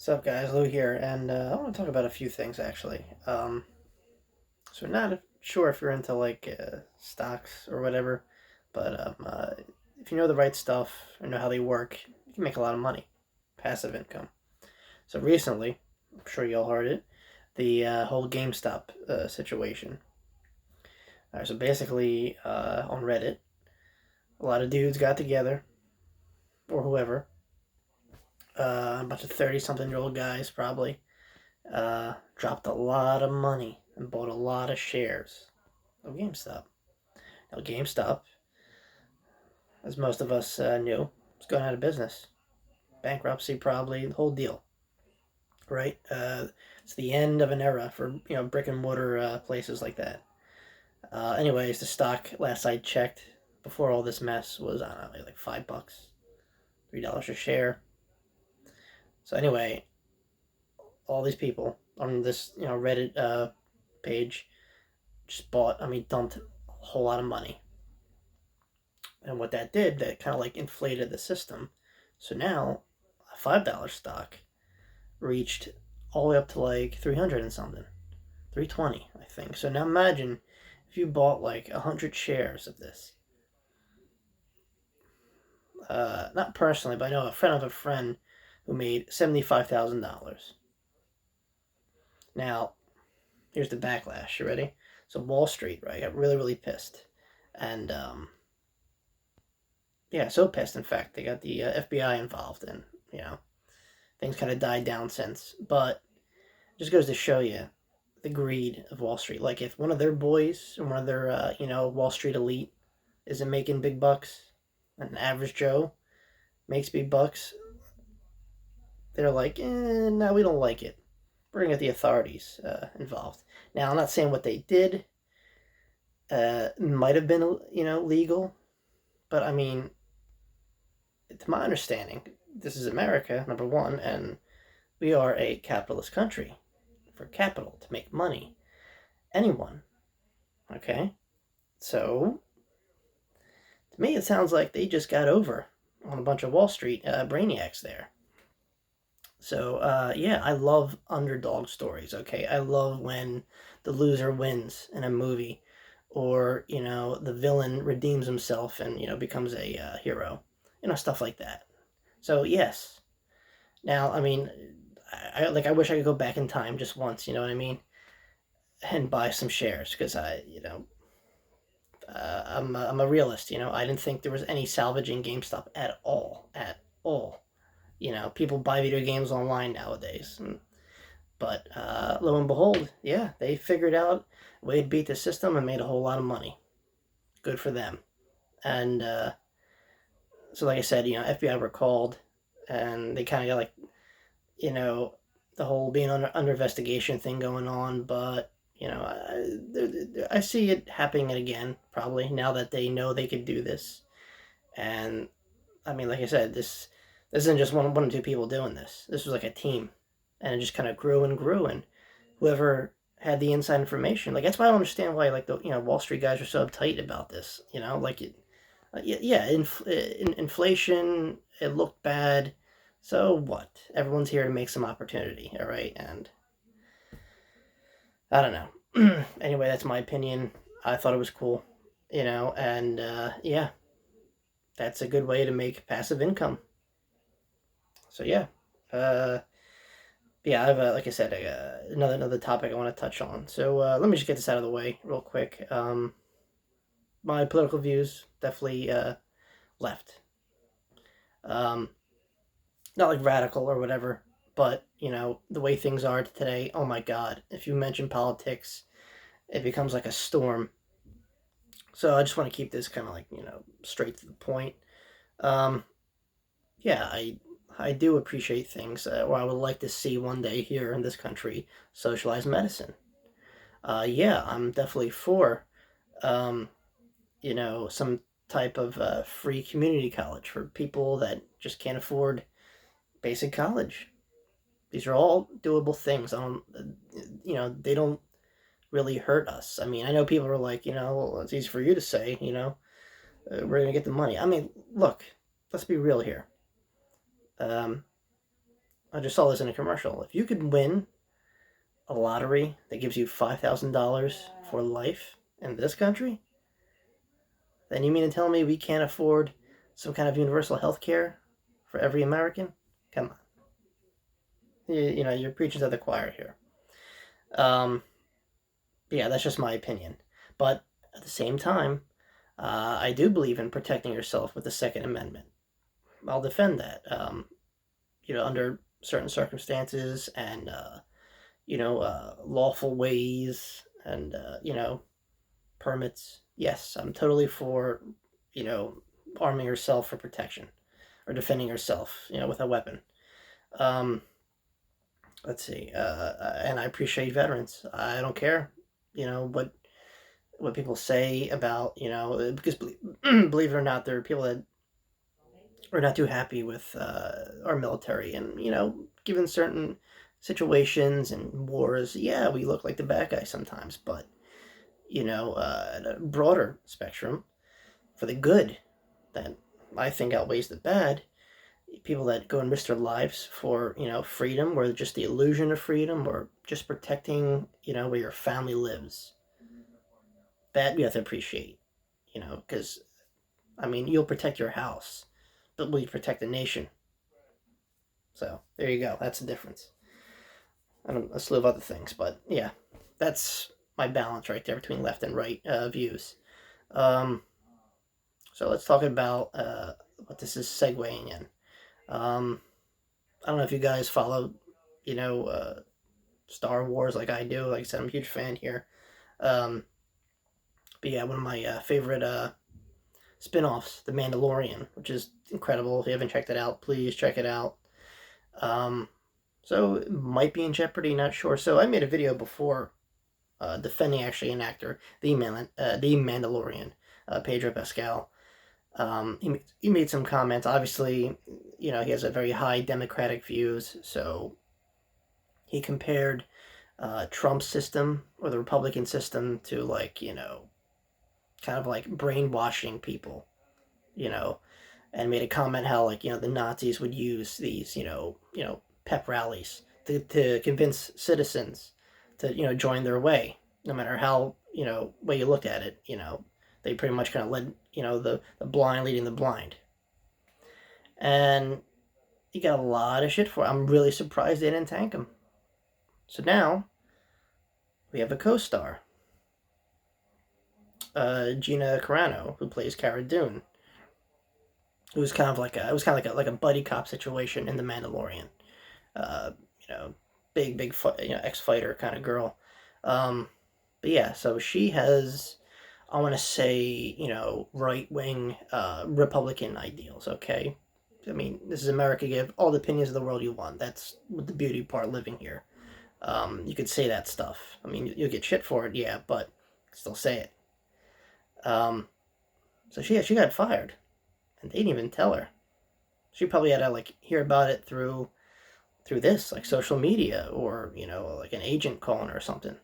What's up, guys? Lou here, and I want to talk about a few things actually. So not sure if you're into stocks or whatever, but if you know the right stuff or know how they work, you can make a lot of money, passive income. So recently, I'm sure you all heard it, the whole GameStop situation. All right, so basically, on Reddit, a lot of dudes got together, or whoever, a bunch of 30-something-year-old guys probably, dropped a lot of money and bought a lot of shares of GameStop. Now, GameStop, as most of us knew, was going out of business. Bankruptcy, probably, the whole deal, right? It's the end of an era for brick and mortar places like that. Anyways, the stock last I checked before all this mess was I don't know like $5, $3 a share. So anyway, all these people on this Reddit page just dumped a whole lot of money. And what that did, that kind of like inflated the system. So now a $5 stock reached all the way up to like 300 and something, 320, I think. So now imagine if you bought like 100 shares of this. Not personally, but I know a friend of a friend who made $75,000. Now, here's the backlash. You ready? So Wall Street, right, got really, really pissed. And yeah, so pissed. In fact, they got the FBI involved, and things kind of died down since. But it just goes to show you the greed of Wall Street. Like if one of their boys or one of their Wall Street elite isn't making big bucks, and an average Joe makes big bucks, they're like, no, we don't like it. We're gonna get the authorities involved. Now, I'm not saying what they did might have been legal, but I mean, to my understanding, this is America, number one, and we are a capitalist country. For capital to make money, anyone. Okay, so to me, it sounds like they just got over on a bunch of Wall Street brainiacs there. So yeah, I love underdog stories. Okay, I love when the loser wins in a movie, or the villain redeems himself and becomes a hero. Stuff like that. So yes. Now, I mean, I wish I could go back in time just once. You know what I mean? And buy some shares because I'm a realist. I didn't think there was any salvaging GameStop at all. At all. People buy video games online nowadays. But lo and behold, yeah, they figured out a way to beat the system and made a whole lot of money. Good for them. And so, like I said, FBI were called, and they kind of got like, the whole being under investigation thing going on. But I see it happening again probably now that they know they could do this. And I mean, like I said, this isn't just one or two people doing this. This was like a team, and it just kind of grew and grew. And whoever had the inside information, like that's why I don't understand why like the Wall Street guys are so uptight about this. Yeah, inflation. It looked bad. So what? Everyone's here to make some opportunity, all right? And I don't know. Anyway, that's my opinion. I thought it was cool, and yeah, that's a good way to make passive income. So yeah, uh, yeah, I have like I said, another topic I want to touch on. So let me just get this out of the way real quick. My political views definitely left. Um, Not like radical or whatever, but the way things are today. Oh my God! If you mention politics, it becomes like a storm. So I just want to keep this kind of like straight to the point. Um, yeah, I do appreciate things, or I would like to see one day here in this country socialized medicine. Yeah, I'm definitely for um, some type of free community college for people that just can't afford basic college. These are all doable things. I don't, they don't really hurt us. I mean, I know people are like, well, it's easy for you to say, we're gonna get the money. I mean, look, let's be real here. Um, I just saw this in a commercial. If you could win a lottery that gives you $5,000 for life in this country, then you mean to tell me we can't afford some kind of universal health care for every American? Come on. You're preaching to the choir here. Um, yeah, that's just my opinion. But at the same time, I do believe in protecting yourself with the Second Amendment. I'll defend that. Under certain circumstances and lawful ways and permits. Yes, I'm totally for you know arming yourself for protection or defending yourself, with a weapon. Um, let's see. And I appreciate veterans. I don't care, what people say about because believe it or not, there are people that are not too happy with our military, and given certain situations and wars, yeah, we look like the bad guy sometimes, but at a broader spectrum, for the good that I think outweighs the bad, people that go and risk their lives for freedom, or just the illusion of freedom, or just protecting where your family lives, that you have to appreciate, because I mean, you'll protect your house, but will you protect the nation? So there you go. That's the difference. And a slew of other things, but yeah, that's my balance right there between left and right views. Um, so let's talk about what this is segueing in. I don't know if you guys follow, you know, uh, Star Wars like I do. Like I said, I'm a huge fan here. Um, but yeah, one of my favorite spin-offs, The Mandalorian, which is incredible. If you haven't checked it out, please check it out. Um, so it might be in jeopardy, not sure. So I made a video before defending actually an actor, the Mandalorian, Pedro Pascal. He made some comments. Obviously, he has a very high Democratic views, so he compared Trump's system or the Republican system to kind of like brainwashing people, you know, and made a comment how the Nazis would use these pep rallies to convince citizens to join their way, no matter how way you look at it. They pretty much kind of led the blind leading the blind, and he got a lot of shit for it. I'm really surprised they didn't tank him. So now we have a co-star, Gina Carano, who plays Cara Dune. It was kind of like a buddy cop situation in The Mandalorian. Uh, you know, big ex fighter kind of girl. Um, but yeah, so she has, I want to say, right wing Republican ideals. Okay, I mean, this is America. You have all the opinions of the world you want. That's what the beauty part living here. You could say that stuff. I mean, you'll get shit for it, yeah, but still say it. Um, so she got fired, and they didn't even tell her. She probably had to hear about it through this social media, or like an agent calling her or something.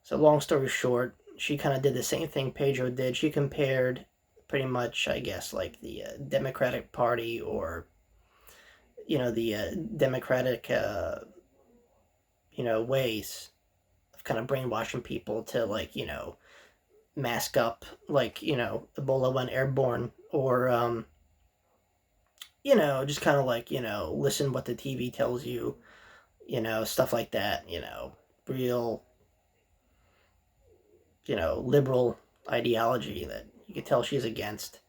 So long story short, she kind of did the same thing Pedro did. She compared pretty much, I guess, like the Democratic Party, or the Democratic ways of kind of brainwashing people to mask up, Ebola went airborne, or just kind of listen what the TV tells you, stuff like that, real, liberal ideology that you could tell she's against.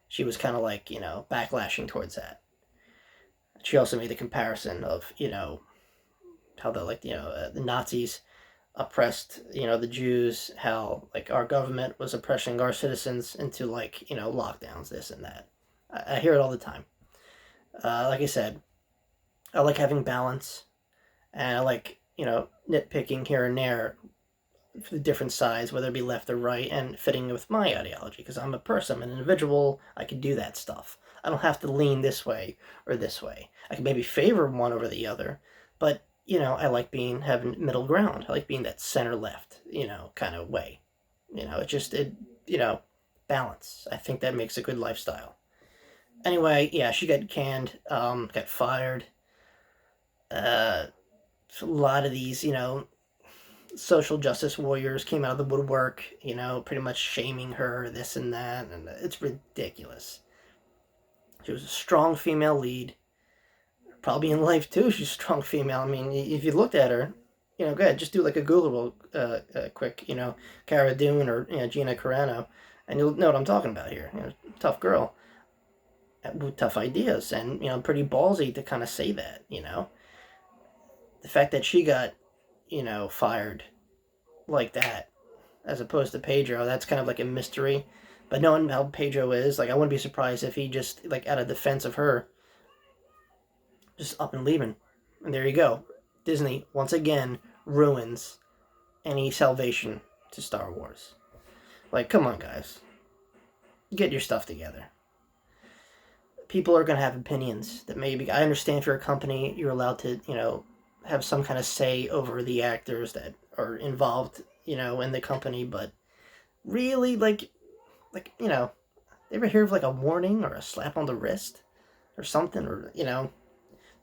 She was kind of backlashing towards that. She also made the comparison of, how the Nazis oppressed, the Jews, how our government was oppressing our citizens into lockdowns, this and that. I hear it all the time. Like I said, I like having balance, and I like nitpicking here and there for the different sides, whether it be left or right, and fitting with my ideology, because I'm a person, I'm an individual. I can do that stuff. I don't have to lean this way or this way. I can maybe favor one over the other, but I like having middle ground. I like being that center left, kind of way. Balance. I think that makes a good lifestyle. Anyway, yeah, she got canned, got fired. Uh, a lot of these, social justice warriors came out of the woodwork, pretty much shaming her, this and that, and it's ridiculous. She was a strong female lead. Probably in life too, she's a strong female. I mean, if you looked at her, go ahead, just do like a Google quick, Cara Dune or Gina Carano, and you'll know what I'm talking about here. Tough girl with tough ideas, and pretty ballsy to kind of say that. The fact that she got fired like that, as opposed to Pedro, that's kind of like a mystery. But knowing how Pedro is, like, I wouldn't be surprised if he just, like, out of defense of her, just up and leaving. And there you go. Disney, once again, ruins any salvation to Star Wars. Like, come on, guys. Get your stuff together. People are going to have opinions that maybe... I understand if you're a company, you're allowed to, have some kind of say over the actors that are involved, in the company, but really, like, ever hear of, like, a warning or a slap on the wrist or something, or,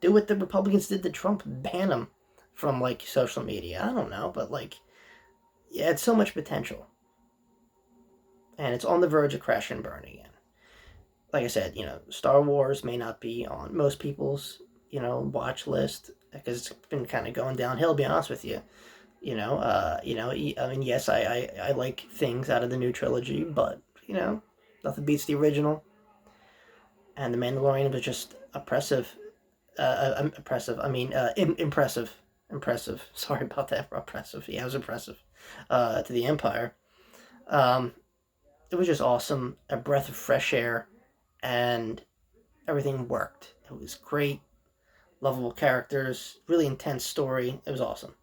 do what the Republicans did to Trump, ban him from, like, social media. I don't know, but, like, yeah, it's so much potential. And it's on the verge of crash and burn again. Like I said, Star Wars may not be on most people's, watch list, because it's been kind of going downhill, to be honest with you. I mean, yes, I like things out of the new trilogy, but, nothing beats the original. And The Mandalorian was just oppressive. Impressive. Impressive. Sorry about that. Oppressive. Yeah, it was impressive. To the Empire. It was just awesome. A breath of fresh air. And everything worked. It was great. Lovable characters. Really intense story. It was awesome.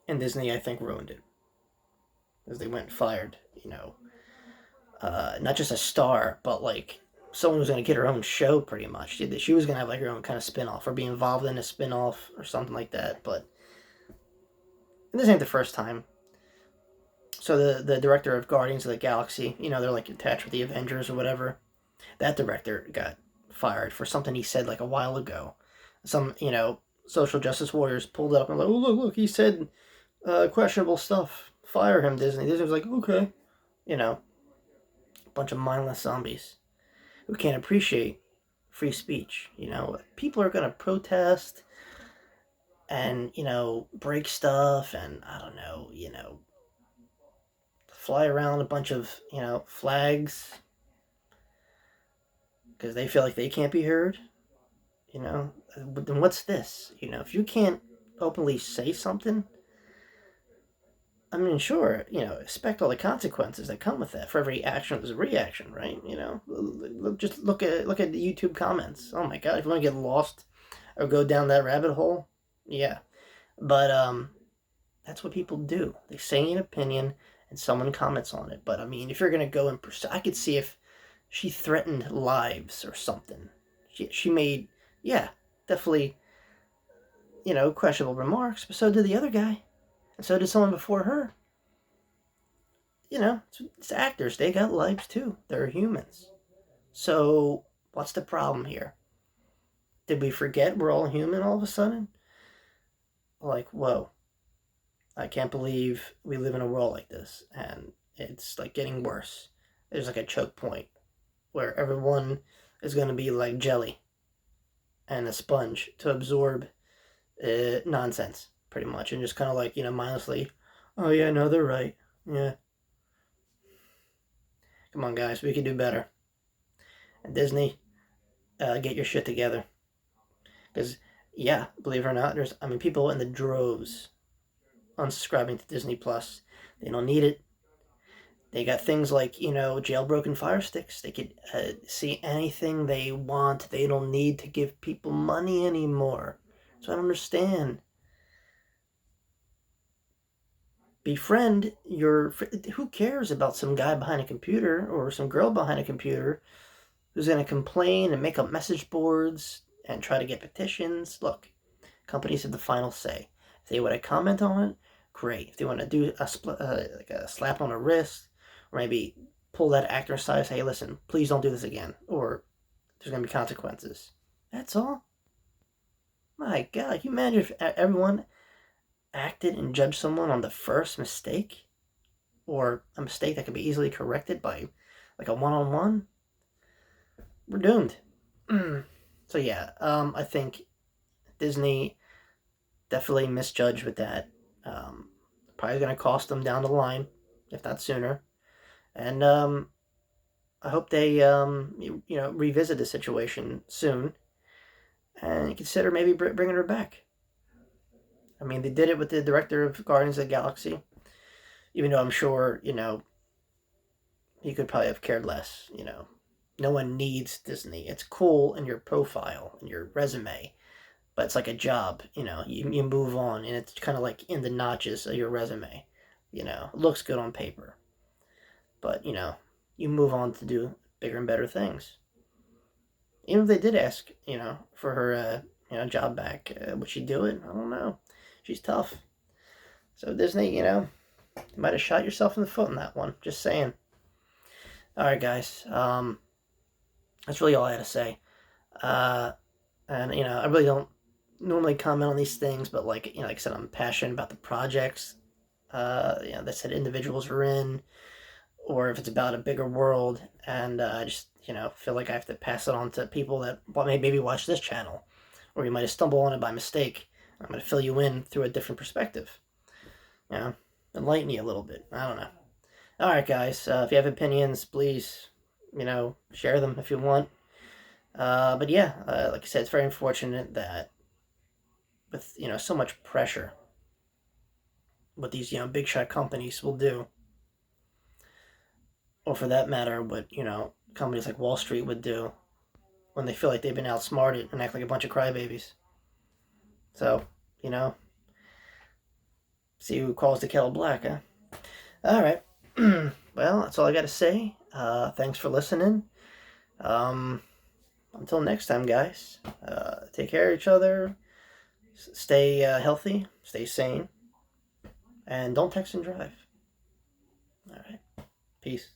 And Disney, I think, ruined it. Because they went and fired, not just a star, but, like, someone who's going to get her own show, pretty much. She was going to have, like, her own kind of spin-off, or be involved in a spin-off, or something like that, but this ain't the first time. So the director of Guardians of the Galaxy, they're, like, attached with the Avengers or whatever, that director got fired for something he said, like, a while ago. Some, social justice warriors pulled it up and like, oh, look, he said questionable stuff. Fire him, Disney. Disney was like, okay. A bunch of mindless zombies who can't appreciate free speech. People are going to protest and, break stuff and, I don't know, fly around a bunch of, flags because they feel like they can't be heard. Then what's this? If you can't openly say something, I mean, sure, expect all the consequences that come with that. For every action, there's a reaction, right? Just look at the YouTube comments. Oh my God, if you want to get lost or go down that rabbit hole, yeah. But that's what people do. They say an opinion and someone comments on it. But I mean, if you're gonna go and pursue, I could see if she threatened lives or something. She made, yeah, definitely, questionable remarks. But so did the other guy. And so did someone before her. It's actors. They got lives too. They're humans. So, what's the problem here? Did we forget we're all human all of a sudden? Like, whoa. I can't believe we live in a world like this. And it's, like, getting worse. There's, like, a choke point where everyone is going to be like jelly and a sponge to absorb nonsense. Pretty much, and just kind of like, mindlessly, oh yeah, no, they're right. Yeah. Come on, guys, we can do better. And Disney, get your shit together. Because, yeah, believe it or not, there's, people in the droves unsubscribing to Disney Plus. They don't need it. They got things like, jailbroken Fire Sticks. They could see anything they want. They don't need to give people money anymore. So I don't understand. Befriend who cares about some guy behind a computer or some girl behind a computer who's going to complain and make up message boards and try to get petitions. Look, companies have the final say. If they want to comment on it, great. If they want to do like a slap on a wrist, or maybe pull that actor aside, say, hey, listen, please don't do this again, or there's going to be consequences. That's all. My God, can you imagine if everyone acted and judged someone on the first mistake? Or a mistake that could be easily corrected by like a one-on-one? We're doomed. So yeah, I think Disney definitely misjudged with that. Um, Probably going to cost them down the line, if not sooner. And I hope they revisit the situation soon and consider maybe bringing her back. I mean, they did it with the director of Guardians of the Galaxy, even though I'm sure he could probably have cared less. No one needs Disney. It's cool in your profile and your resume, but it's like a job. You move on, and it's kind of like in the notches of your resume. It looks good on paper, but you move on to do bigger and better things. Even if they did ask, for her, job back, would she do it? I don't know. She's tough. So Disney, you might have shot yourself in the foot in that one. Just saying. All right, guys. That's really all I had to say. And I really don't normally comment on these things, but like I said, I'm passionate about the projects. That said individuals are in, or if it's about a bigger world, and I just feel like I have to pass it on to people that maybe watch this channel, or you might have stumbled on it by mistake. I'm going to fill you in through a different perspective. Enlighten you a little bit. I don't know. All right, guys. If you have opinions, please, share them if you want. But yeah, like I said, it's very unfortunate that with so much pressure, what these big shot companies will do, or for that matter, what companies like Wall Street would do when they feel like they've been outsmarted and act like a bunch of crybabies. So see who calls the kettle black, huh? All right. Well, that's all I got to say. Thanks for listening. Until next time, guys. Take care of each other. Stay healthy. Stay sane. And don't text and drive. All right. Peace.